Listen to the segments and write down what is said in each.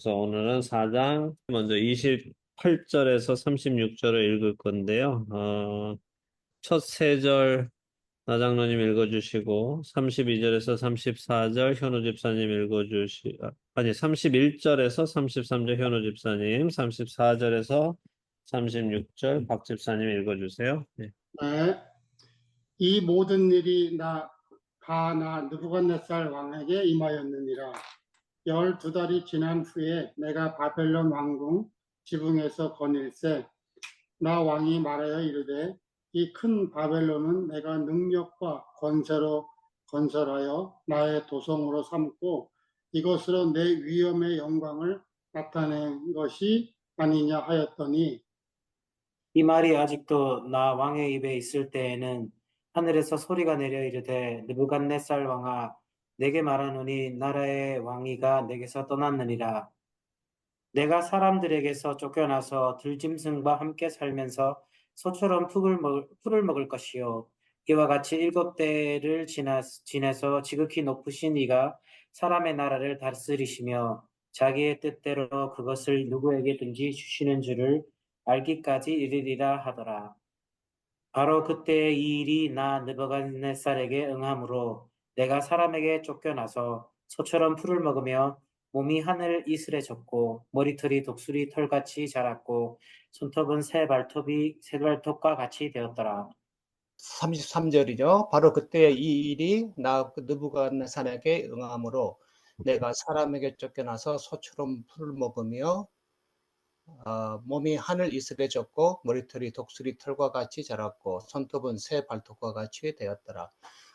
그래서 오늘은 4장 먼저 28절에서 36절을 읽을 건데요. 첫 세 절 나장로님 읽어주시고 32절에서 34절 현우 집사님 아니 31절에서 33절 현우 집사님 34절에서 36절 박 집사님 읽어주세요. 네. 네, 이 모든 일이 나 느부갓네살 왕에게 임하였느니라. 12달이 지난 후에 내가 바벨론 왕궁 지붕에서 거닐세 나 왕이 말하여 이르되 이 큰 바벨론은 내가 능력과 권세로 건설하여 나의 도성으로 삼고 이것으로 내 위엄의 영광을 나타낸 것이 아니냐 하였더니 이 말이 아직도 나 왕의 입에 있을 때에는 하늘에서 소리가 내려 이르되 느부갓네살 왕아 내게 말하노니 나라의 왕위가 내게서 떠났느니라. 내가 사람들에게서 쫓겨나서 들짐승과 함께 살면서 소처럼 풀을 먹을 것이요 이와 같이 7대를 지내서 지극히 높으신 이가 사람의 나라를 다스리시며 자기의 뜻대로 그것을 누구에게든지 주시는 줄을 알기까지 이르리라 하더라. 바로 그때에 이 일이 나 느부갓네살에게 응함으로 내가 사람에게 쫓겨나서 소처럼 풀을 먹으며 몸이 하늘 이슬에 젖고 머리털이 독수리 털같이 자랐고 손톱은 새 발톱과 같이 되었더라. 33절이죠. 바로 그때 이 일이 느부갓네살에게 응함으로 내가 사람에게 쫓겨나서 소처럼 풀을 먹으며 몸이 하늘 이슬에 젖고 머리털이 독수리 털과 같이 자랐고 손톱은 새 발톱과 같이 되었더라.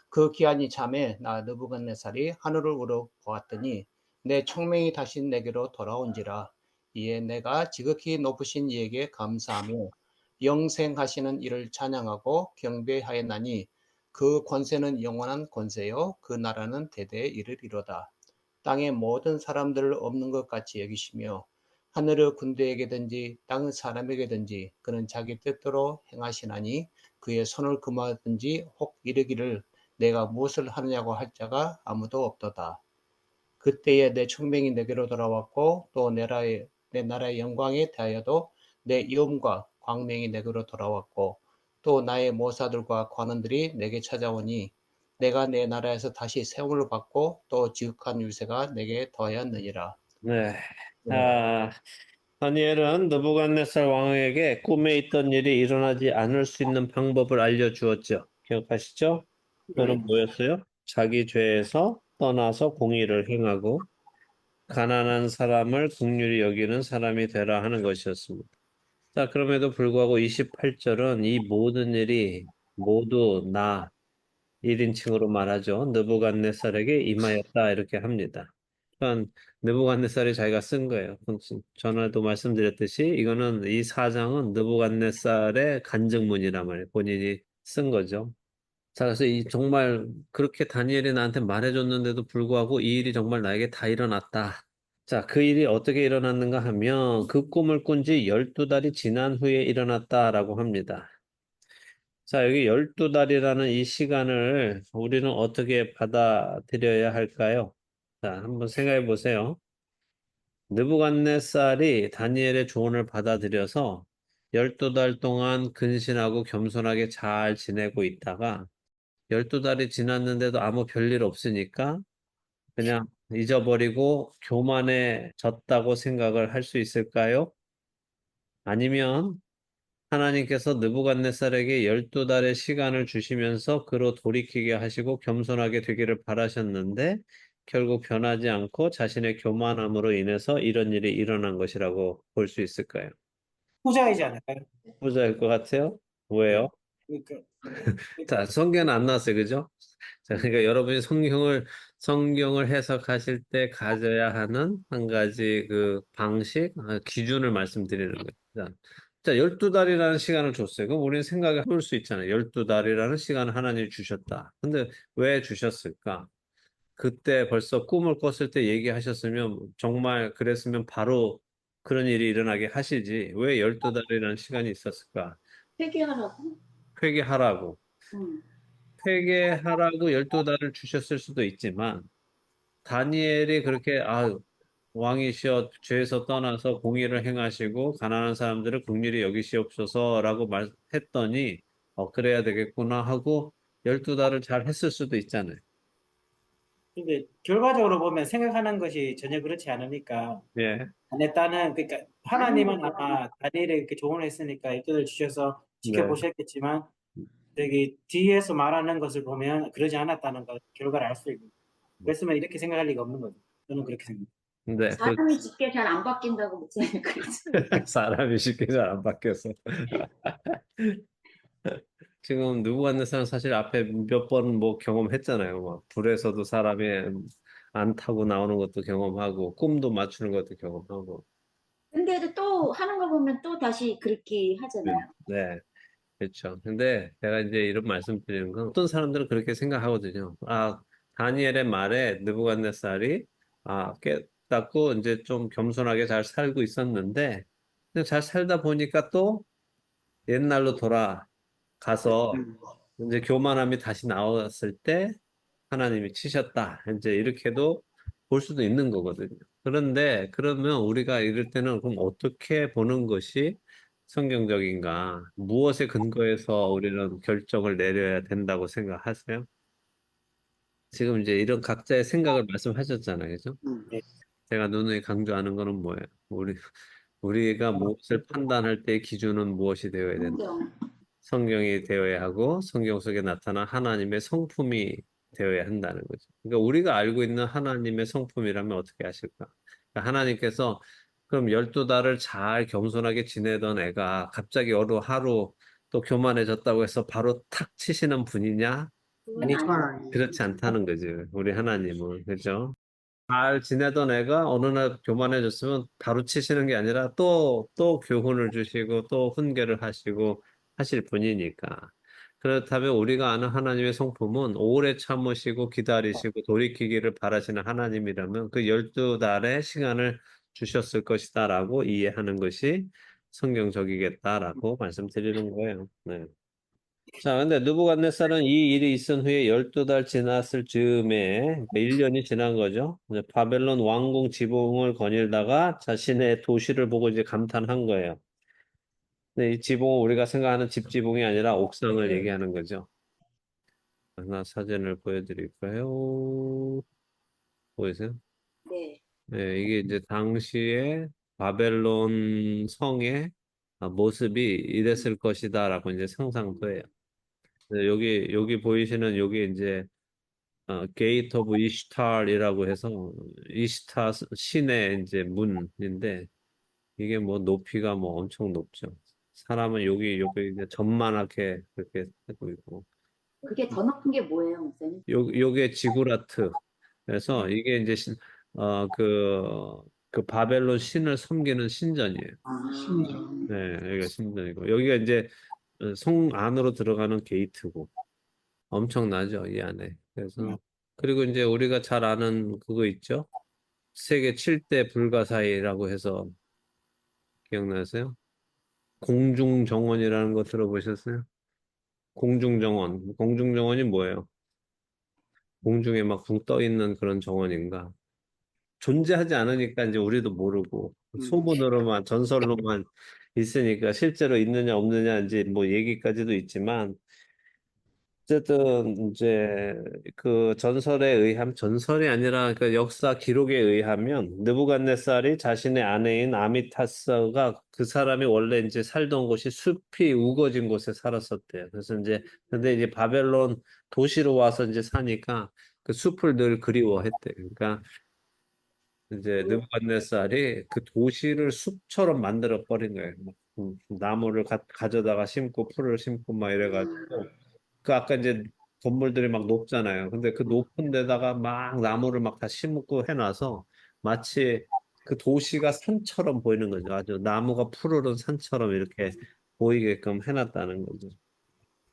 그 기한이 참에 나 느부갓네살이 하늘을 우러 보았더니 내 총명이 다시 내게로 돌아온지라. 이에 내가 지극히 높으신 이에게 감사하며 영생하시는 이를 찬양하고 경배하였나니 그 권세는 영원한 권세요 그 나라는 대대에 이르리로다. 땅의 모든 사람들을 없는 것 같이 여기시며 하늘의 군대에게든지 땅의 사람에게든지 그는 자기 뜻대로 행하시나니 그의 손을 금하든지 혹 이르기를 내가 무엇을 하느냐고 할 자가 아무도 없도다. 그때에 내 총명이 내게로 돌아왔고 또 내 나라의 영광에 대하여도 내 이음과 광명이 내게로 돌아왔고 또 나의 모사들과 관원들이 내게 찾아오니 내가 내 나라에서 다시 세움을 받고 또 지극한 유세가 내게 더하였느니라. 네. 네. 다니엘은 느부갓네살 왕에게 꿈에 있던 일이 일어나지 않을 수 있는 방법을 알려주었죠. 기억하시죠? 그거는 뭐였어요? 자기 죄에서 떠나서 공의를 행하고 가난한 사람을 긍휼히 여기는 사람이 되라 하는 것이었습니다. 자, 그럼에도 불구하고 28절은 이 모든 일이 모두 나 1인칭으로 말하죠. 느부갓네살에게 임하였다 이렇게 합니다. 그러니까 느부갓네살이 자기가 쓴 거예요. 전에도 말씀드렸듯이 이거는 이 사장은 느부갓네살의 간증문이란 말이에요. 본인이 쓴 거죠. 자, 그래서 정말 그렇게 다니엘이 나한테 말해줬는데도 불구하고 이 일이 정말 나에게 다 일어났다. 자, 그 일이 어떻게 일어났는가 하면 그 꿈을 꾼 지 12달이 지난 후에 일어났다라고 합니다. 자, 여기 12달이라는 이 시간을 우리는 어떻게 받아들여야 할까요? 자, 한번 생각해 보세요. 느부갓네살이 다니엘의 조언을 받아들여서 12달 동안 근신하고 겸손하게 잘 지내고 있다가 12달이 지났는데도 아무 별일 없으니까 그냥 잊어버리고 교만해졌다고 생각을 할 수 있을까요? 아니면 하나님께서 느부갓네살에게 12달의 시간을 주시면서 그로 돌이키게 하시고 겸손하게 되기를 바라셨는데 결국 변하지 않고 자신의 교만함으로 인해서 이런 일이 일어난 것이라고 볼 수 있을까요? 후자이지 않을까요? 후자일 것 같아요. 왜요? 그러니까, 자, 성경은 안 나왔어요. 그죠? 자, 그러니까 여러분이 성경을 해석하실 때 가져야 하는 한 가지 그 방식, 기준을 말씀드리는 거예요. 자, 12달이라는 시간을 줬어요. 그럼 우리는 생각해 볼 수 있잖아요. 12달이라는 시간을 하나님이 주셨다. 근데 왜 주셨을까? 그때 벌써 꿈을 꿨을 때 얘기하셨으면 정말 그랬으면 바로 그런 일이 일어나게 하시지. 왜 12달이라는 시간이 있었을까? 회개하라고? 회개하라고. 응. 회개하라고 12달을 주셨을 수도 있지만 다니엘이 그렇게 왕이시여 죄에서 떠나서 공의를 행하시고 가난한 사람들을 긍휼히 여기시옵소서라고 말했더니 그래야 되겠구나 하고 12달을 잘 했을 수도 있잖아요. 근데 결과적으로 보면 생각하는 것이 전혀 그렇지 않으니까 예. 안 했다는 그러니까 하나님은 아마 다니엘에 이렇게 조언을 했으니까 이들을 주셔서 네. 지켜보셨겠지만 여기 뒤에서 말하는 것을 보면 그러지 않았다는 것 결과를 알 수 있고 그랬으면 이렇게 생각할 리가 없는 거죠. 저는 그렇게 생각합니다. 근데 사람이 쉽게 잘 안 바뀐다고 목사님이 그랬어요. 사람이 쉽게 잘 안 바뀌어서. 지금 느부갓네살은 사실 앞에 몇 번 뭐 경험했잖아요. 막 불에서도 사람이 안 타고 나오는 것도 경험하고 꿈도 맞추는 것도 경험하고. 근데도 또 하는 거 보면 또 다시 그렇게 하잖아요. 네, 그렇죠. 근데 제가 이제 이런 말씀드리는 건 어떤 사람들은 그렇게 생각하거든요. 다니엘의 말에 느부갓네살이 깨닫고 이제 좀 겸손하게 잘 살고 있었는데 근데 잘 살다 보니까 또 옛날로 돌아가서 이제 교만함이 다시 나왔을 때 하나님이 치셨다. 이제 이렇게도 볼 수도 있는 거거든요. 그런데 그러면 우리가 이럴 때는 그럼 어떻게 보는 것이 성경적인가? 무엇에 근거해서 우리는 결정을 내려야 된다고 생각하세요? 지금 이제 이런 각자의 생각을 말씀하셨잖아요. 그죠? 네. 제가 누누이 강조하는 거는 뭐예요? 우리가 무엇을 판단할 때의 기준은 무엇이 되어야 된다? 성경. 성경이 되어야 하고 성경 속에 나타난 하나님의 성품이 되어야 한다는 거죠. 그러니까 우리가 알고 있는 하나님의 성품이라면 어떻게 하실까? 그러니까 하나님께서 그럼 12달을 잘 겸손하게 지내던 애가 갑자기 어느 하루 또 교만해졌다고 해서 바로 탁 치시는 분이냐? 그건 아니죠. 아니에요. 그렇지 않다는 거죠. 우리 하나님은. 그죠? 잘 지내던 애가 어느 날 교만해졌으면 바로 치시는 게 아니라 또 교훈을 주시고 또 훈계를 하시고 하실 분이니까. 그렇다면 우리가 아는 하나님의 성품은 오래 참으시고 기다리시고 돌이키기를 바라시는 하나님이라면 그 12달의 시간을 주셨을 것이다라고 이해하는 것이 성경적이겠다라고 말씀드리는 거예요. 네. 자, 근데 느부갓네살은 이 일이 있은 후에 12달 지났을 즈음에 1년이 지난 거죠. 이제 바벨론 왕궁 지붕을 거닐다가 자신의 도시를 보고 이제 감탄한 거예요. 근데 이 지붕은 우리가 생각하는 집 지붕이 아니라 옥상을 얘기하는 거죠. 하나 사진을 보여드릴까요? 보이세요? 네. 네, 이게 이제 당시에 바벨론 성의 모습이 이랬을 것이다라고 이제 상상돼요. 네, 여기 보이시는 여기 이제 게이트 오브 이슈탈이라고 해서 이슈타 신의 이제 문인데 이게 뭐 높이가 뭐 엄청 높죠. 사람은 여기 이제 전만하게 그렇게 하고 있고 그게 더 높은 게 뭐예요, 목사님? 요게 지구라트. 그래서 이게 이제 그 바벨론 신을 섬기는 신전이에요. 신전. 네, 여기가 신전이고 여기가 이제 성 안으로 들어가는 게이트고 엄청나죠, 이 안에. 그래서 그리고 이제 우리가 잘 아는 그거 있죠? 세계 7대 불가사의라고 해서 기억나세요? 공중정원이라는 거 들어보셨어요? 공중정원. 공중정원이 뭐예요? 공중에 막 붕 떠 있는 그런 정원인가? 존재하지 않으니까 이제 우리도 모르고 소문으로만 전설로만 있으니까 실제로 있느냐 없느냐 이제 뭐 얘기까지도 있지만 어쨌든 이제 그 전설에 의하면 전설이 아니라 그 역사 기록에 의하면 느부갓네살이 자신의 아내인 아미타스가 그 사람이 원래 이제 살던 곳이 숲이 우거진 곳에 살았었대요. 그래서 이제 근데 이제 바벨론 도시로 와서 이제 사니까 그 숲을 늘 그리워했대. 그러니까 이제 느부갓네살이 그 도시를 숲처럼 만들어 버린 거예요. 나무를 가져다가 심고 풀을 심고 막 이래가지고 그 아까 이제 건물들이 막 높잖아요. 근데 그 높은 데다가 막 나무를 막 다 심고 해놔서 마치 그 도시가 산처럼 보이는 거죠. 아주 나무가 푸르른 산처럼 이렇게 보이게끔 해놨다는 거죠.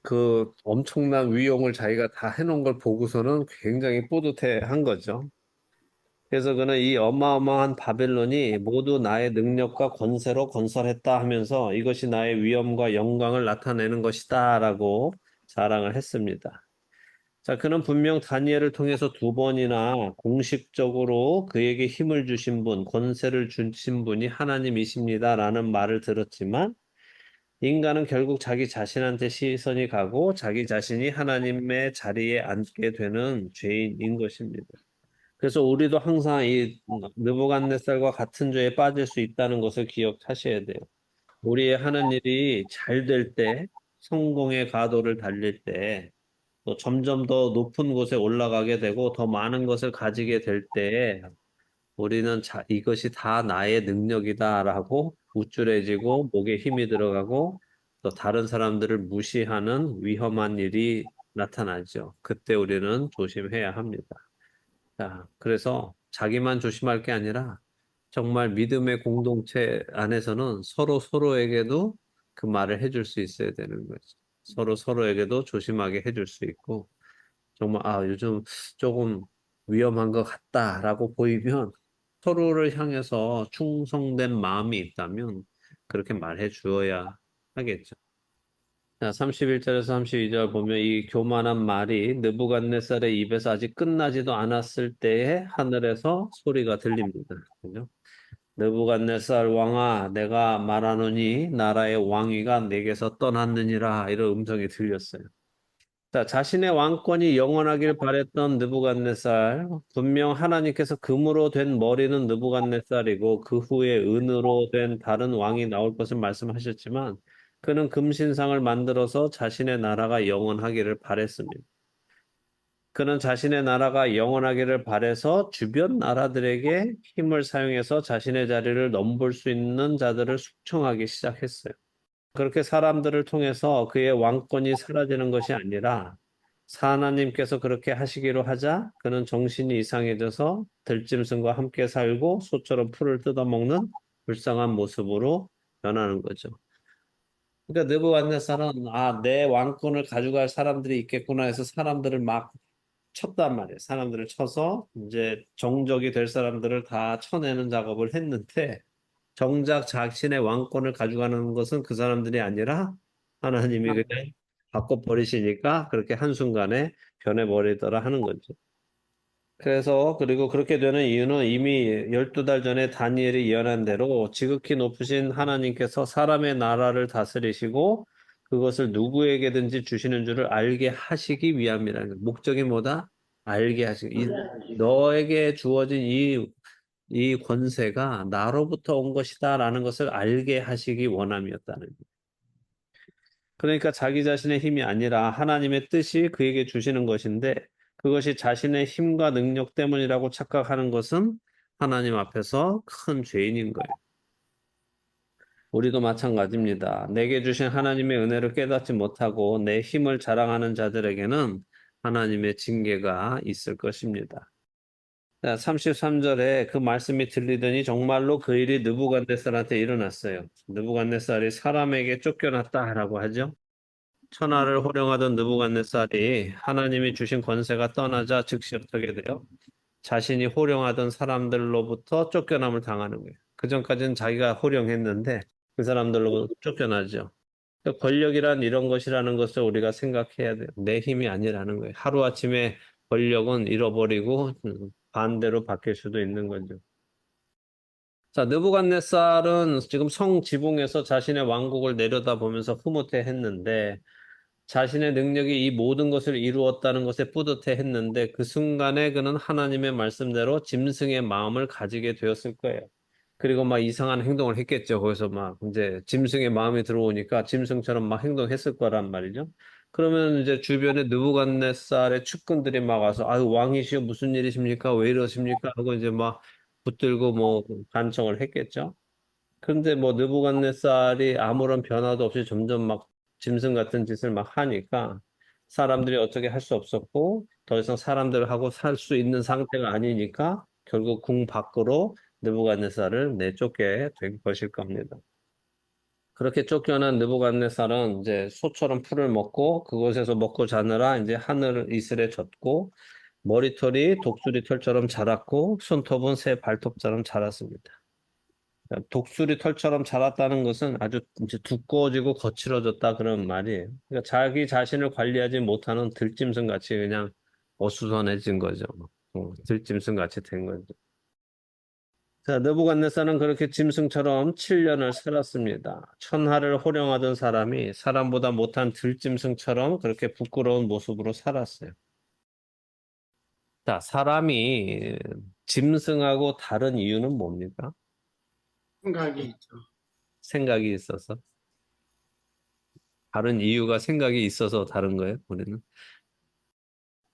그 엄청난 위용을 자기가 다 해놓은 걸 보고서는 굉장히 뿌듯해한 거죠. 그래서 그는 이 어마어마한 바벨론이 모두 나의 능력과 권세로 건설했다 하면서 이것이 나의 위엄과 영광을 나타내는 것이다라고 자랑을 했습니다. 자, 그는 분명 다니엘을 통해서 두 번이나 공식적으로 그에게 힘을 주신 분, 권세를 주신 분이 하나님이십니다라는 말을 들었지만 인간은 결국 자기 자신한테 시선이 가고 자기 자신이 하나님의 자리에 앉게 되는 죄인인 것입니다. 그래서 우리도 항상 이 느부갓네살과 같은 죄에 빠질 수 있다는 것을 기억하셔야 돼요. 우리의 하는 일이 잘 될 때, 성공의 가도를 달릴 때, 또 점점 더 높은 곳에 올라가게 되고 더 많은 것을 가지게 될 때에 우리는 이것이 다 나의 능력이다라고 우쭐해지고 목에 힘이 들어가고 또 다른 사람들을 무시하는 위험한 일이 나타나죠. 그때 우리는 조심해야 합니다. 자, 그래서 자기만 조심할 게 아니라 정말 믿음의 공동체 안에서는 서로 서로에게도 그 말을 해줄 수 있어야 되는 거죠. 서로 서로에게도 조심하게 해줄 수 있고 정말 요즘 조금 위험한 것 같다라고 보이면 서로를 향해서 충성된 마음이 있다면 그렇게 말해 주어야 하겠죠. 자, 31절에서 32절 보면 이 교만한 말이 느부갓네살의 입에서 아직 끝나지도 않았을 때에 하늘에서 소리가 들립니다. 그죠? 느부갓네살 왕아, 내가 말하노니 나라의 왕위가 내게서 떠났느니라 이런 음성이 들렸어요. 자, 자신의 왕권이 영원하길 바랬던 느부갓네살, 분명 하나님께서 금으로 된 머리는 느부갓네살이고 그 후에 은으로 된 다른 왕이 나올 것을 말씀하셨지만 그는 금신상을 만들어서 자신의 나라가 영원하기를 바랬습니다. 그는 자신의 나라가 영원하기를 바래서 주변 나라들에게 힘을 사용해서 자신의 자리를 넘볼 수 있는 자들을 숙청하기 시작했어요. 그렇게 사람들을 통해서 그의 왕권이 사라지는 것이 아니라 하나님께서 그렇게 하시기로 하자 그는 정신이 이상해져서 들짐승과 함께 살고 소처럼 풀을 뜯어먹는 불쌍한 모습으로 변하는 거죠. 그러니까 느부갓네살은 내 왕권을 가져갈 사람들이 있겠구나 해서 사람들을 막 쳤단 말이에요. 사람들을 쳐서 이제 정적이 될 사람들을 다 쳐내는 작업을 했는데 정작 자신의 왕권을 가져가는 것은 그 사람들이 아니라 하나님이 그냥 바꿔버리시니까 그렇게 한순간에 변해버리더라 하는 거죠. 그래서 그리고 그렇게 되는 이유는 이미 12달 전에 다니엘이 예언한 대로 지극히 높으신 하나님께서 사람의 나라를 다스리시고 그것을 누구에게든지 주시는 줄을 알게 하시기 위함이라는 거예요. 목적이 뭐다? 알게 하시기. 너에게 주어진 이 권세가 나로부터 온 것이다라는 것을 알게 하시기 원함이었다는 거예요. 그러니까 자기 자신의 힘이 아니라 하나님의 뜻이 그에게 주시는 것인데 그것이 자신의 힘과 능력 때문이라고 착각하는 것은 하나님 앞에서 큰 죄인인 거예요. 우리도 마찬가지입니다. 내게 주신 하나님의 은혜를 깨닫지 못하고 내 힘을 자랑하는 자들에게는 하나님의 징계가 있을 것입니다. 자, 33절에 그 말씀이 들리더니 정말로 그 일이 느부갓네살한테 일어났어요. 느부갓네살이 사람에게 쫓겨났다라고 하죠. 천하를 호령하던 느부갓네살이 하나님이 주신 권세가 떠나자 즉시 어떻게 돼요? 자신이 호령하던 사람들로부터 쫓겨남을 당하는 거예요. 그전까지는 자기가 호령했는데 그 사람들로부터 쫓겨나죠. 권력이란 이런 것이라는 것을 우리가 생각해야 돼요. 내 힘이 아니라는 거예요. 하루아침에 권력은 잃어버리고 반대로 바뀔 수도 있는 거죠. 자, 느부갓네살은 지금 성 지붕에서 자신의 왕국을 내려다보면서 흐뭇해했는데 자신의 능력이 이 모든 것을 이루었다는 것에 뿌듯해했는데 그 순간에 그는 하나님의 말씀대로 짐승의 마음을 가지게 되었을 거예요. 그리고 막 이상한 행동을 했겠죠. 거기서 막 이제 짐승의 마음이 들어오니까 짐승처럼 막 행동했을 거란 말이죠. 그러면 이제 주변에 느부갓네살의 측근들이 막 와서 아유 왕이시여 무슨 일이십니까? 왜 이러십니까? 하고 이제 막 붙들고 뭐 간청을 했겠죠. 그런데 뭐 느부갓네살이 아무런 변화도 없이 점점 막 짐승 같은 짓을 막 하니까 사람들이 어떻게 할 수 없었고 더 이상 사람들하고 살 수 있는 상태가 아니니까 결국 궁 밖으로 느부갓네살을 내쫓게 된 것일 겁니다. 그렇게 쫓겨난 느부갓네살은 이제 소처럼 풀을 먹고 그곳에서 먹고 자느라 이제 하늘 이슬에 젖고 머리털이 독수리 털처럼 자랐고 손톱은 새 발톱처럼 자랐습니다. 독수리 털처럼 자랐다는 것은 아주 이제 두꺼워지고 거칠어졌다 그런 말이에요. 그러니까 자기 자신을 관리하지 못하는 들짐승 같이 그냥 어수선해진 거죠. 들짐승 같이 된 거죠. 자, 느부갓네살은 그렇게 짐승처럼 7년을 살았습니다. 천하를 호령하던 사람이 사람보다 못한 들짐승처럼 그렇게 부끄러운 모습으로 살았어요. 자, 사람이 짐승하고 다른 이유는 뭡니까? 생각이 있죠. 생각이 있어서. 다른 이유가 생각이 있어서 다른 거예요, 우리는.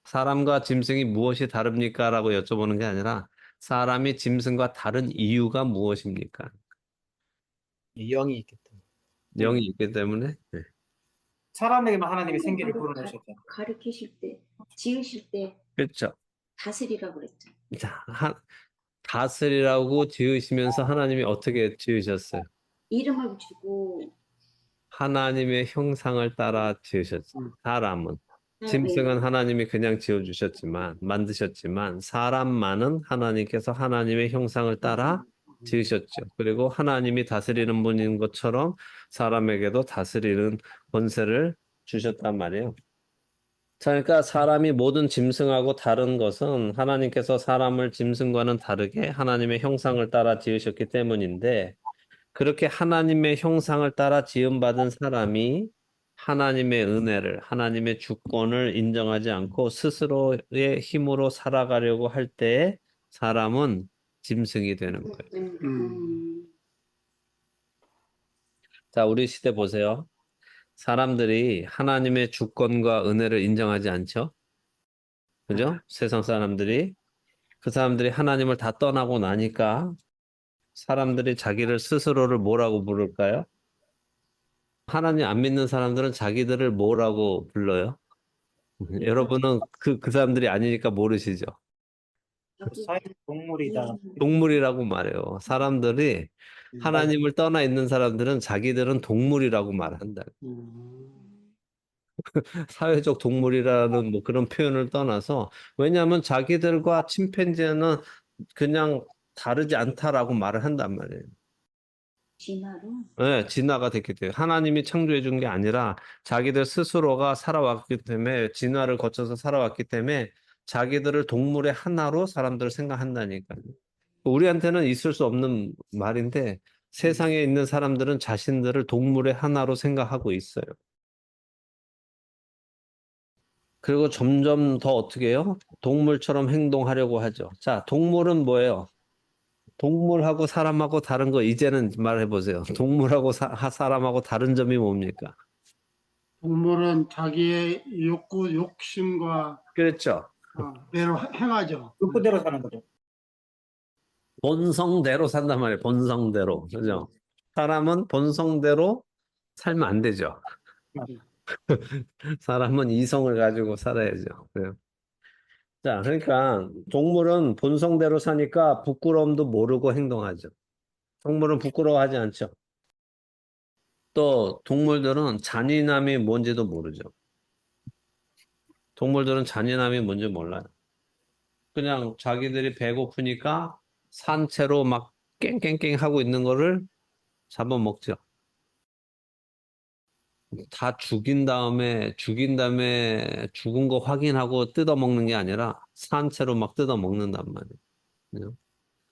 사람과 짐승이 무엇이 다릅니까? 라고 여쭤보는 게 아니라 사람이 짐승과 다른 이유가 무엇입니까? 영이 있기 때문에. 영이 있기 때문에. 네. 사람에게만 하나님이 생기를 불어넣으셨죠. 가르치실 때, 지으실 때 그렇죠. 다스리라고 그랬죠. 자, 다스리라고 지으시면서 하나님이 어떻게 지으셨어요? 이름을 주고 하나님의 형상을 따라 지으셨죠. 사람은. 짐승은 하나님이 그냥 지어주셨지만, 만드셨지만, 사람만은 하나님께서 하나님의 형상을 따라 지으셨죠. 그리고 하나님이 다스리는 분인 것처럼 사람에게도 다스리는 권세를 주셨단 말이에요. 자, 그러니까 사람이 모든 짐승하고 다른 것은 하나님께서 사람을 짐승과는 다르게 하나님의 형상을 따라 지으셨기 때문인데, 그렇게 하나님의 형상을 따라 지음받은 사람이 하나님의 은혜를, 하나님의 주권을 인정하지 않고 스스로의 힘으로 살아가려고 할 때에 사람은 짐승이 되는 거예요. 자, 우리 시대 보세요. 사람들이 하나님의 주권과 은혜를 인정하지 않죠? 그죠? 세상 사람들이. 그 사람들이 하나님을 다 떠나고 나니까 사람들이 자기를 스스로를 뭐라고 부를까요? 하나님 안 믿는 사람들은 자기들을 뭐라고 불러요? 여러분은 그 사람들이 아니니까 모르시죠? 사회 동물이다. 동물이라고 말해요. 사람들이 하나님을 떠나 있는 사람들은 자기들은 동물이라고 말한다. 사회적 동물이라는 뭐 그런 표현을 떠나서 왜냐하면 자기들과 침팬지는 그냥 다르지 않다라고 말을 한단 말이에요. 진화로. 네, 진화가 됐기 때문에 하나님이 창조해 준 게 아니라 자기들 스스로가 살아왔기 때문에 진화를 거쳐서 살아왔기 때문에 자기들을 동물의 하나로 사람들을 생각한다니까요. 우리한테는 있을 수 없는 말인데 세상에 있는 사람들은 자신들을 동물의 하나로 생각하고 있어요. 그리고 점점 더 어떻게 해요? 동물처럼 행동하려고 하죠. 자, 동물은 뭐예요? 동물하고 사람하고 다른 거 이제는 말해보세요. 동물하고 사람하고 다른 점이 뭡니까? 동물은 자기의 욕구, 욕심과 그렇죠. 대로 행하죠. 그대로 사는 거죠. 본성대로 산단 말이에요. 본성대로. 그죠? 사람은 본성대로 살면 안 되죠. 사람은 이성을 가지고 살아야죠. 그래요. 자, 그러니까 동물은 본성대로 사니까 부끄러움도 모르고 행동하죠. 동물은 부끄러워하지 않죠. 또 동물들은 잔인함이 뭔지도 모르죠. 동물들은 잔인함이 뭔지 몰라요. 그냥 자기들이 배고프니까 산채로 막 깽깽깽 하고 있는 거를 잡아먹죠. 다 죽인 다음에 죽은 거 확인하고 뜯어먹는 게 아니라 산채로 막 뜯어먹는단 말이에요.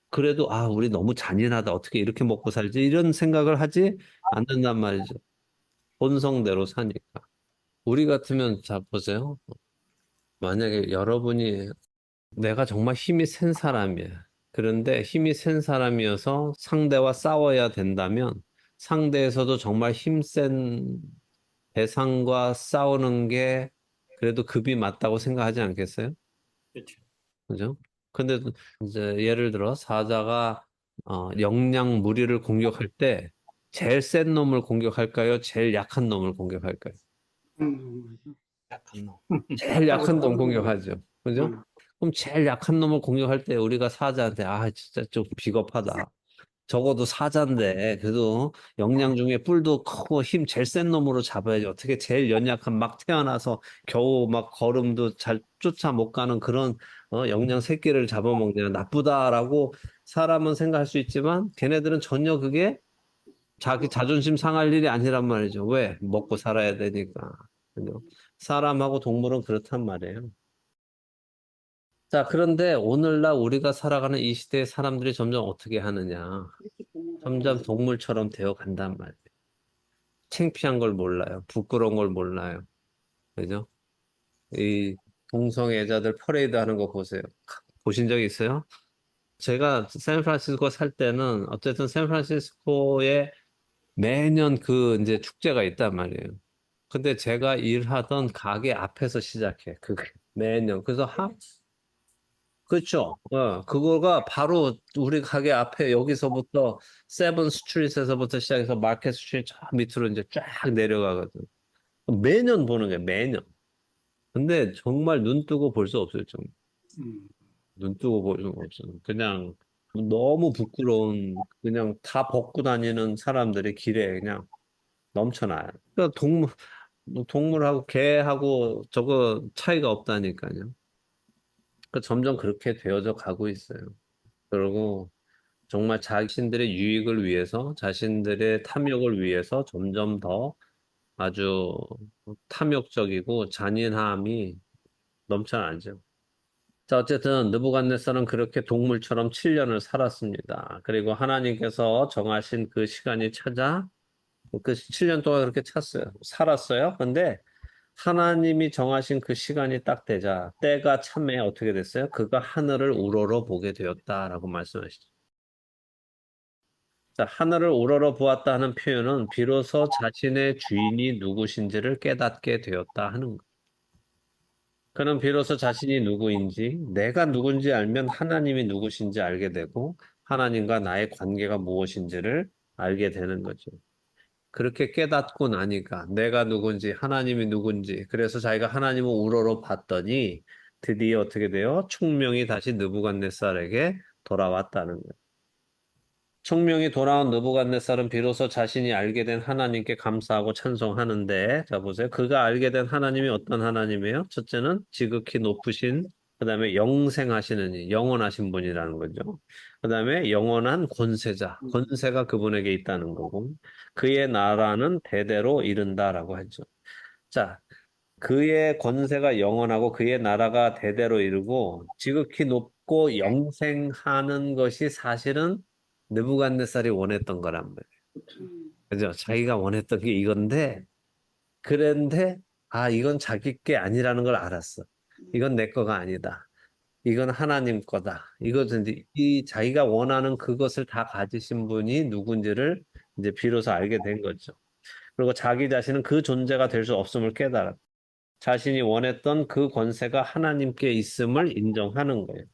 그래도 우리 너무 잔인하다. 어떻게 이렇게 먹고 살지? 이런 생각을 하지 않는단 말이죠. 본성대로 사니까. 우리 같으면 자 보세요. 만약에 여러분이 내가 정말 힘이 센 사람이야. 그런데 힘이 센 사람이어서 상대와 싸워야 된다면 상대에서도 정말 힘센 대상과 싸우는 게 그래도 급이 맞다고 생각하지 않겠어요? 그렇죠. 그죠? 근데 이제 예를 들어 사자가 영양 무리를 공격할 때 제일 센 놈을 공격할까요? 제일 약한 놈을 공격할까요? 약한 놈. 제일 약한 놈 공격하죠. 그죠? 그럼 제일 약한 놈을 공격할 때 우리가 사자한테 진짜 좀 비겁하다. 적어도 사자인데 그래도 영양 중에 뿔도 크고 힘 제일 센 놈으로 잡아야지. 어떻게 제일 연약한 막 태어나서 겨우 막 걸음도 잘 쫓아 못 가는 그런 영양 새끼를 잡아먹냐. 나쁘다라고 사람은 생각할 수 있지만 걔네들은 전혀 그게 자기 자존심 상할 일이 아니란 말이죠. 왜? 먹고 살아야 되니까. 그죠? 사람하고 동물은 그렇단 말이에요. 자, 그런데 오늘날 우리가 살아가는 이 시대의 사람들이 점점 어떻게 하느냐. 그렇게 되는 점점 거예요. 동물처럼 되어 간단 말이에요. 창피한 걸 몰라요. 부끄러운 걸 몰라요. 그죠? 이 동성애자들 퍼레이드 하는 거 보세요. 보신 적 있어요? 제가 샌프란시스코 살 때는 어쨌든 샌프란시스코에 매년 그 이제 축제가 있단 말이에요. 근데 제가 일하던 가게 앞에서 시작해. 그 매년. 그래서 그렇죠. 그거가 바로 우리 가게 앞에 여기서부터 세븐 스트리트에서부터 시작해서 마켓 스트리트 저 밑으로 이제 쫙 내려가거든. 매년 보는 거예요. 매년. 근데 정말 눈 뜨고 볼 수 없어요. 좀. 음. 눈 뜨고 볼 수 없어요. 그냥 너무 부끄러운 그냥 다 벗고 다니는 사람들이 길에 그냥 넘쳐나요. 그러니까 동물하고 개하고 저거 차이가 없다니까요. 그러니까 점점 그렇게 되어져 가고 있어요. 그리고 정말 자신들의 유익을 위해서, 자신들의 탐욕을 위해서 점점 더 아주 탐욕적이고 잔인함이 넘쳐나죠. 자, 어쨌든 느부갓네살은 그렇게 동물처럼 7년을 살았습니다. 그리고 하나님께서 정하신 그 시간이 찾아 그 7년 동안 그렇게 살았어요. 근데 하나님이 정하신 그 시간이 딱 되자 때가 참에 어떻게 됐어요? 그가 하늘을 우러러 보게 되었다라고 말씀하시죠. 자, 하늘을 우러러 보았다 하는 표현은 비로소 자신의 주인이 누구신지를 깨닫게 되었다 하는 거. 그는 비로소 자신이 누구인지, 내가 누군지 알면 하나님이 누구신지 알게 되고, 하나님과 나의 관계가 무엇인지를 알게 되는 거죠. 그렇게 깨닫고 나니까 내가 누군지, 하나님이 누군지, 그래서 자기가 하나님을 우러러 봤더니 드디어 어떻게 돼요? 총명이 다시 느부갓네살에게 돌아왔다는 거예요. 총명이 돌아온 느부갓네살은 비로소 자신이 알게 된 하나님께 감사하고 찬송하는데, 자 보세요. 그가 알게 된 하나님이 어떤 하나님이에요? 첫째는 지극히 높으신, 그 다음에 영생하시는 이, 영원하신 분이라는 거죠. 그 다음에 영원한 권세자, 권세가 그분에게 있다는 거고, 그의 나라는 대대로 이른다라고 하죠. 자, 그의 권세가 영원하고 그의 나라가 대대로 이르고 지극히 높고 영생하는 것이 사실은 느부갓네살이 원했던 거란 말이에요. 음. 그죠? 자기가 원했던 게 이건데 그런데 이건 자기 게 아니라는 걸 알았어. 이건 내 거가 아니다. 이건 하나님 거다. 이것은 이제 이 자기가 원하는 그것을 다 가지신 분이 누군지를 이제 비로소 알게 된 거죠. 그리고 자기 자신은 그 존재가 될 수 없음을 깨달았다. 자신이 원했던 그 권세가 하나님께 있음을 인정하는 거예요.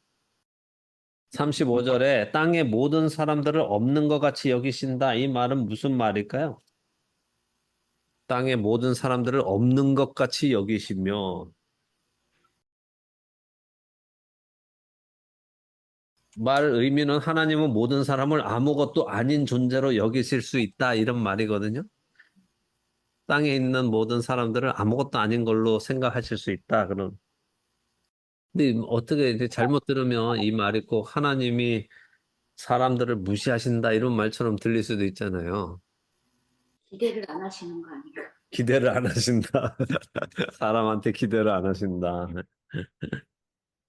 35절에 땅의 모든 사람들을 없는 것 같이 여기신다. 이 말은 무슨 말일까요? 땅의 모든 사람들을 없는 것 같이 여기시며 말 의미는 하나님은 모든 사람을 아무것도 아닌 존재로 여기실 수 있다. 이런 말이거든요. 땅에 있는 모든 사람들을 아무것도 아닌 걸로 생각하실 수 있다. 그런. 근데 어떻게 이제 잘못 들으면 이 말이 꼭 하나님이 사람들을 무시하신다 이런 말처럼 들릴 수도 있잖아요. 기대를 안 하시는 거 아니에요? 기대를 안 하신다. 사람한테 기대를 안 하신다.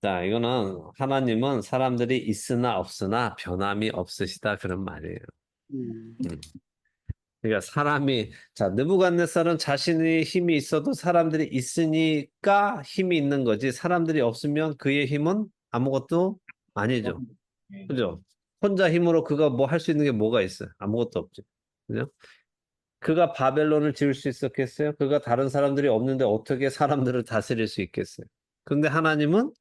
자, 이거는 하나님은 사람들이 있으나 없으나 변함이 없으시다 그런 말이에요. 음. 그러니까 자, 느부갓네살은 자신의 힘이 있어도 사람들이 있으니까 힘이 있는 거지. 사람들이 없으면 그의 힘은 아무것도 아니죠. 그죠? 혼자 힘으로 그가 뭐 할 수 있는 게 뭐가 있어요? 아무것도 없죠. 그죠? 그가 바벨론을 지을 수 있었겠어요? 그가 다른 사람들이 없는데 어떻게 사람들을 다스릴 수 있겠어요? 그런데 하나님은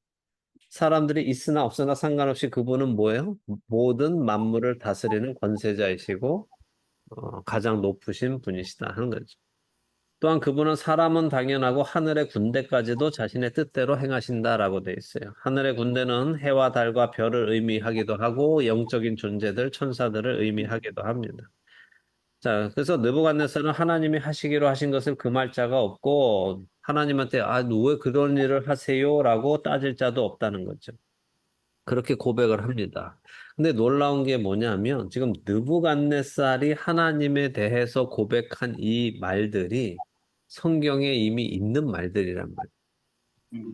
사람들이 있으나 없으나 상관없이 그분은 뭐예요? 모든 만물을 다스리는 권세자이시고 가장 높으신 분이시다 하는 거죠. 또한 그분은 사람은 당연하고 하늘의 군대까지도 자신의 뜻대로 행하신다라고 돼 있어요. 하늘의 군대는 해와 달과 별을 의미하기도 하고 영적인 존재들, 천사들을 의미하기도 합니다. 자, 그래서 느부갓네살은 하나님이 하시기로 하신 것을 금할 자가 없고 하나님한테 왜 그런 일을 하세요라고 따질 자도 없다는 거죠. 그렇게 고백을 합니다. 근데 놀라운 게 뭐냐면 지금 느부갓네살이 하나님에 대해서 고백한 이 말들이 성경에 이미 있는 말들이란 말이에요.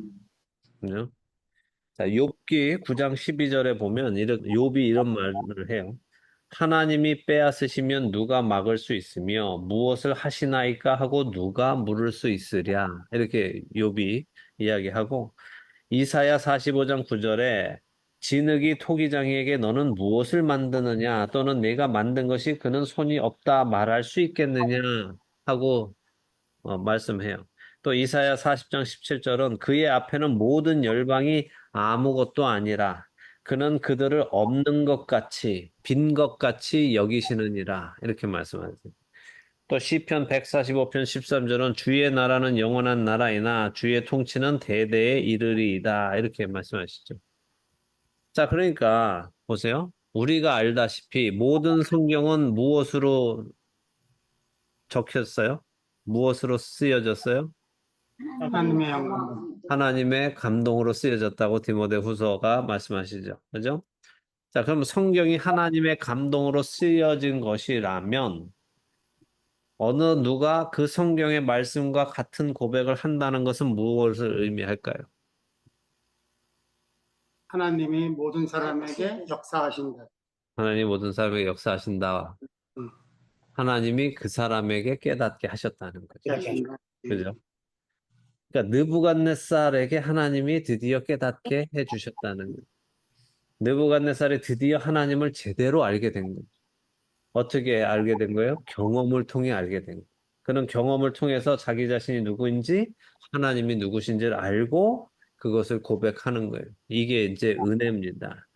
그죠? 자, 욥기 9장 12절에 보면 욥이 이런 말을 해요. 하나님이 빼앗으시면 누가 막을 수 있으며 무엇을 하시나이까 하고 누가 물을 수 있으랴. 이렇게 욥이 이야기하고 이사야 45장 9절에 진흙이 토기장이에게 너는 무엇을 만드느냐 또는 내가 만든 것이 그는 손이 없다 말할 수 있겠느냐 하고 말씀해요. 또 이사야 40장 17절은 그의 앞에는 모든 열방이 아무것도 아니라 그는 그들을 없는 것 같이 빈 것 같이 여기시느니라 이렇게 말씀하세요. 또 시편 145편 13절은 주의 나라는 영원한 나라이나 주의 통치는 대대에 이르리이다 이렇게 말씀하시죠. 자, 그러니까 보세요. 우리가 알다시피 모든 성경은 무엇으로 적혔어요? 무엇으로 쓰여졌어요? 하나님의 영광. 하나님의 감동으로 쓰여졌다고 디모데후서가 말씀하시죠. 그죠? 자, 그럼 성경이 하나님의 감동으로 쓰여진 것이라면 어느 누가 그 성경의 말씀과 같은 고백을 한다는 것은 무엇을 의미할까요? 하나님이 모든 사람에게 역사하신다. 하나님 모든 사람에게 역사하신다. 음. 하나님이 그 사람에게 깨닫게 하셨다는 거죠. 하신다. 그죠? 그러니까 느부갓네살에게 하나님이 드디어 깨닫게 해주셨다는 거예요. 느부갓네살이 드디어 하나님을 제대로 알게 된 거예요. 어떻게 알게 된 거예요? 경험을 통해 알게 된 거예요. 그는 경험을 통해서 자기 자신이 누구인지 하나님이 누구신지를 알고 그것을 고백하는 거예요. 이게 이제 은혜입니다.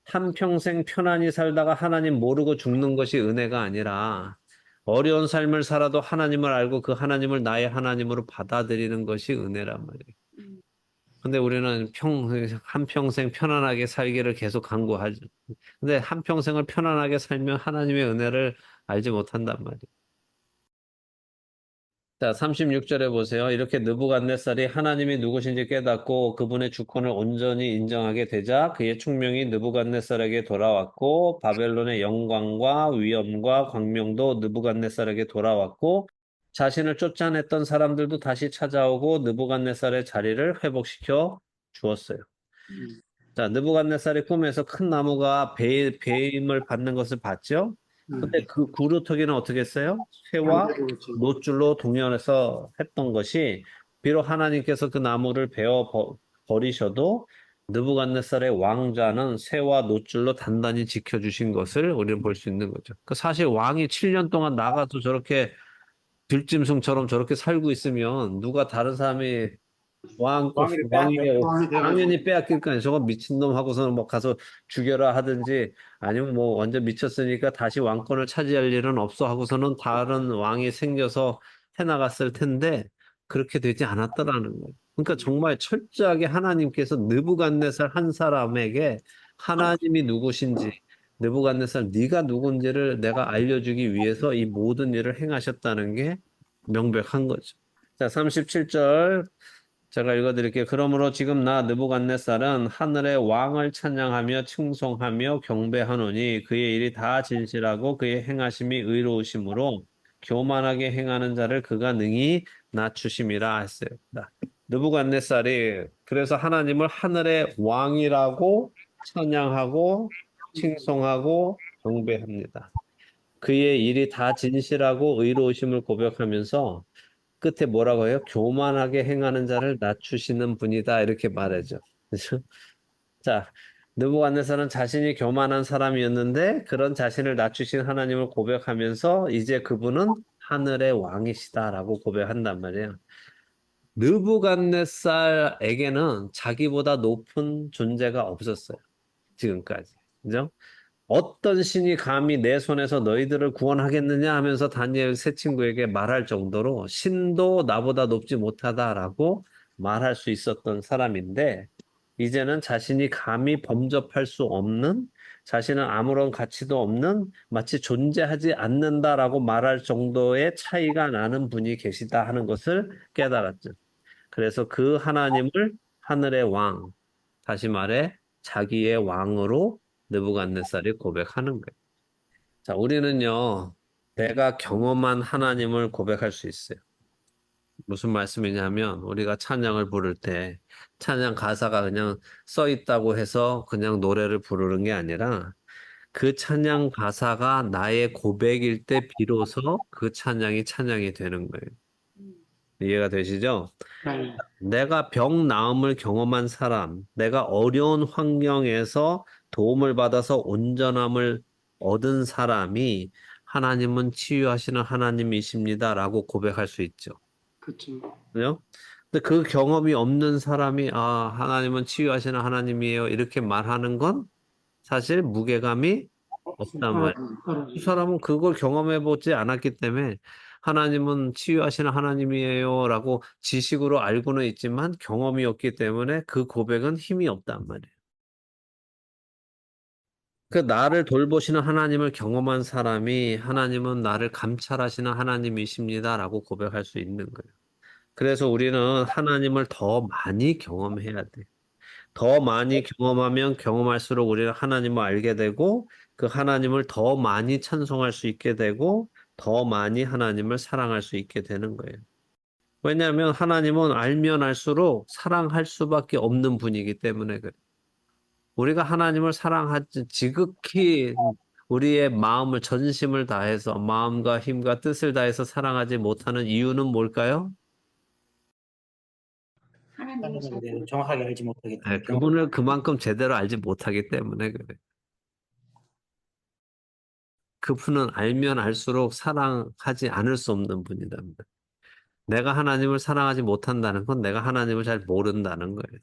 한평생 편안히 살다가 하나님 모르고 죽는 것이 은혜가 아니라 어려운 삶을 살아도 하나님을 알고 그 하나님을 나의 하나님으로 받아들이는 것이 은혜란 말이에요. 근데 우리는 한평생 편안하게 살기를 계속 강구하죠. 근데 한평생을 편안하게 살면 하나님의 은혜를 알지 못한단 말이에요. 자, 36절에 보세요. 이렇게 느부갓네살이 하나님이 누구신지 깨닫고 그분의 주권을 온전히 인정하게 되자 그의 충명이 느부갓네살에게 돌아왔고 바벨론의 영광과 위엄과 광명도 느부갓네살에게 돌아왔고 자신을 쫓아냈던 사람들도 다시 찾아오고 느부갓네살의 자리를 회복시켜 주었어요. 자, 느부갓네살이 꿈에서 큰 나무가 배임을 받는 것을 봤죠? 근데 그 구루터기는 어떻게 했어요? 쇠와 노줄로 동연해서 했던 것이 비록 하나님께서 그 나무를 버리셔도 느부갓네살의 왕좌는 쇠와 노줄로 단단히 지켜주신 것을 우리는 볼 수 있는 거죠. 그 사실 왕이 7년 동안 나가서 저렇게 들짐승처럼 저렇게 살고 있으면 누가 다른 사람이 왕위를 왕위에 왕이 되고 당연히 빼앗길 거 아니에요. 저거 미친놈 하고서는 뭐 가서 죽여라 하든지 아니면 뭐 완전 미쳤으니까 다시 왕권을 차지할 일은 없어 하고서는 다른 왕이 생겨서 해나갔을 텐데 그렇게 되지 않았더라는 거예요. 그러니까 정말 철저하게 하나님께서 느부갓네살 한 사람에게 하나님이 누구신지 느부갓네살 네가 누군지를 내가 알려주기 위해서 이 모든 일을 행하셨다는 게 명백한 거죠. 자, 37절 제가 읽어드릴게요. 그러므로 지금 나 느부갓네살은 하늘의 왕을 찬양하며 칭송하며 경배하노니 그의 일이 다 진실하고 그의 행하심이 의로우심으로 교만하게 행하는 자를 그가 능히 낮추심이라 했어요. 느부갓네살이 그래서 하나님을 하늘의 왕이라고 찬양하고 칭송하고 경배합니다. 그의 일이 다 진실하고 의로우심을 고백하면서 끝에 뭐라고 해요? 교만하게 행하는 자를 낮추시는 분이다 이렇게 말하죠. 그죠? 자, 느부갓네살은 자신이 교만한 사람이었는데 그런 자신을 낮추신 하나님을 고백하면서 이제 그분은 하늘의 왕이시다라고 고백한단 말이에요. 느부갓네살에게는 자기보다 높은 존재가 없었어요. 지금까지. 그죠? 어떤 신이 감히 내 손에서 너희들을 구원하겠느냐 하면서 다니엘 세 친구에게 말할 정도로 신도 나보다 높지 못하다라고 말할 수 있었던 사람인데 이제는 자신이 감히 범접할 수 없는 자신은 아무런 가치도 없는 마치 존재하지 않는다라고 말할 정도의 차이가 나는 분이 계시다 하는 것을 깨달았죠. 그래서 그 하나님을 하늘의 왕, 다시 말해 자기의 왕으로 느부갓네살이 고백하는 거예요. 자, 우리는요, 내가 경험한 하나님을 고백할 수 있어요. 무슨 말씀이냐면, 우리가 찬양을 부를 때, 찬양 가사가 그냥 써 있다고 해서 그냥 노래를 부르는 게 아니라, 그 찬양 가사가 나의 고백일 때 비로소 그 찬양이 찬양이 되는 거예요. 이해가 되시죠? 네. 내가 병 나음을 경험한 사람, 내가 어려운 환경에서 도움을 받아서 온전함을 얻은 사람이 하나님은 치유하시는 하나님이십니다라고 고백할 수 있죠. 그렇죠. 그죠? 근데 그 경험이 없는 사람이 하나님은 치유하시는 하나님이에요. 이렇게 말하는 건 사실 무게감이 없단 말이에요. 이 떨어지죠. 사람은 그걸 경험해 보지 않았기 때문에 하나님은 치유하시는 하나님이에요라고 지식으로 알고는 있지만 경험이 없기 때문에 그 고백은 힘이 없단 말이에요. 그 나를 돌보시는 하나님을 경험한 사람이 하나님은 나를 감찰하시는 하나님이십니다라고 고백할 수 있는 거예요. 그래서 우리는 하나님을 더 많이 경험해야 돼. 더 많이 경험하면 경험할수록 우리는 하나님을 알게 되고 그 하나님을 더 많이 찬송할 수 있게 되고 더 많이 하나님을 사랑할 수 있게 되는 거예요. 왜냐하면 하나님은 알면 알수록 사랑할 수밖에 없는 분이기 때문에 그래요. 우리가 하나님을 사랑하지 지극히 우리의 마음을 전심을 다해서 마음과 힘과 뜻을 다해서 사랑하지 못하는 이유는 뭘까요? 하나님을 잘 하나님에 대해서 정확하게 알지 못하기 네, 때문에. 그분을 그만큼 제대로 알지 못하기 때문에 그래요. 그분은 알면 알수록 사랑하지 않을 수 없는 분이랍니다. 내가 하나님을 사랑하지 못한다는 건 내가 하나님을 잘 모른다는 거예요.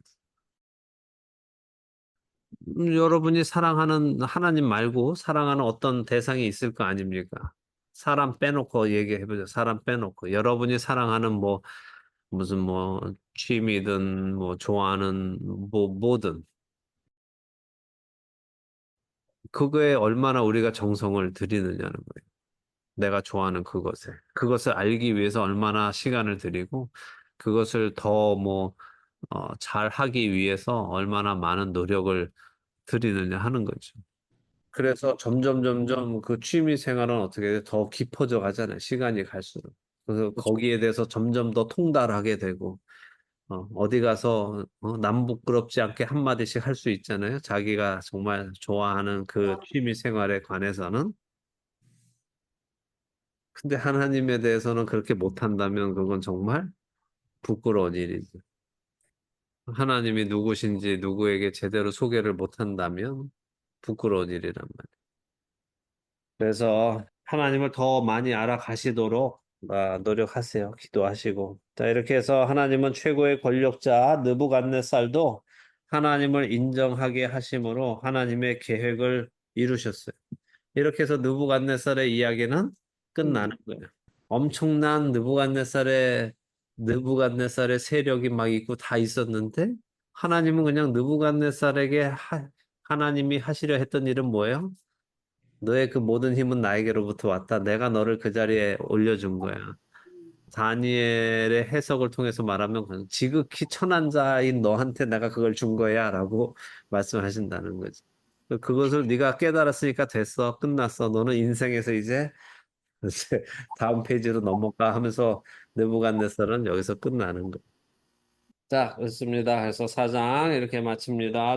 여러분이 사랑하는 하나님 말고 사랑하는 어떤 대상이 있을 거 아닙니까? 사람 빼놓고 얘기해보죠. 사람 빼놓고. 여러분이 사랑하는 무슨 취미든 좋아하는 뭐든 그거에 얼마나 우리가 정성을 들이느냐는 거예요. 내가 좋아하는 그것을 알기 위해서 얼마나 시간을 들이고 그것을 더 잘 하기 위해서 얼마나 많은 노력을 들이느냐 하는 거죠. 그래서 점점 그 취미 생활은 어떻게 더 깊어져 가잖아요. 시간이 갈수록. 그래서 거기에 대해서 점점 더 통달하게 되고, 어디 가서 남 부끄럽지 않게 한마디씩 할 수 있잖아요. 자기가 정말 좋아하는 그 취미 생활에 관해서는. 근데 하나님에 대해서는 그렇게 못한다면 그건 정말 부끄러운 일이죠. 하나님이 누구신지 누구에게 제대로 소개를 못한다면 부끄러운 일이란 말이에요. 그래서 하나님을 더 많이 알아가시도록 노력하세요. 기도하시고. 자, 이렇게 해서 하나님은 최고의 권력자 느부갓네살도 하나님을 인정하게 하심으로 하나님의 계획을 이루셨어요. 이렇게 해서 느부갓네살의 이야기는 끝나는 거예요. 엄청난 느부갓네살의 세력이 막 있고 다 있었는데 하나님은 그냥 느부갓네살에게 하나님이 하시려 했던 일은 뭐예요? 너의 그 모든 힘은 나에게로부터 왔다. 내가 너를 그 자리에 올려준 거야. 다니엘의 해석을 통해서 말하면 그냥 지극히 천한 자인 너한테 내가 그걸 준 거야라고 말씀하신다는 거지. 그것을 네가 깨달았으니까 됐어. 끝났어. 너는 인생에서 이제 다음 페이지로 넘어가 하면서 느부갓네살은 여기서 끝나는 거예요. 자, 그렇습니다. 그래서 4장 이렇게 마칩니다.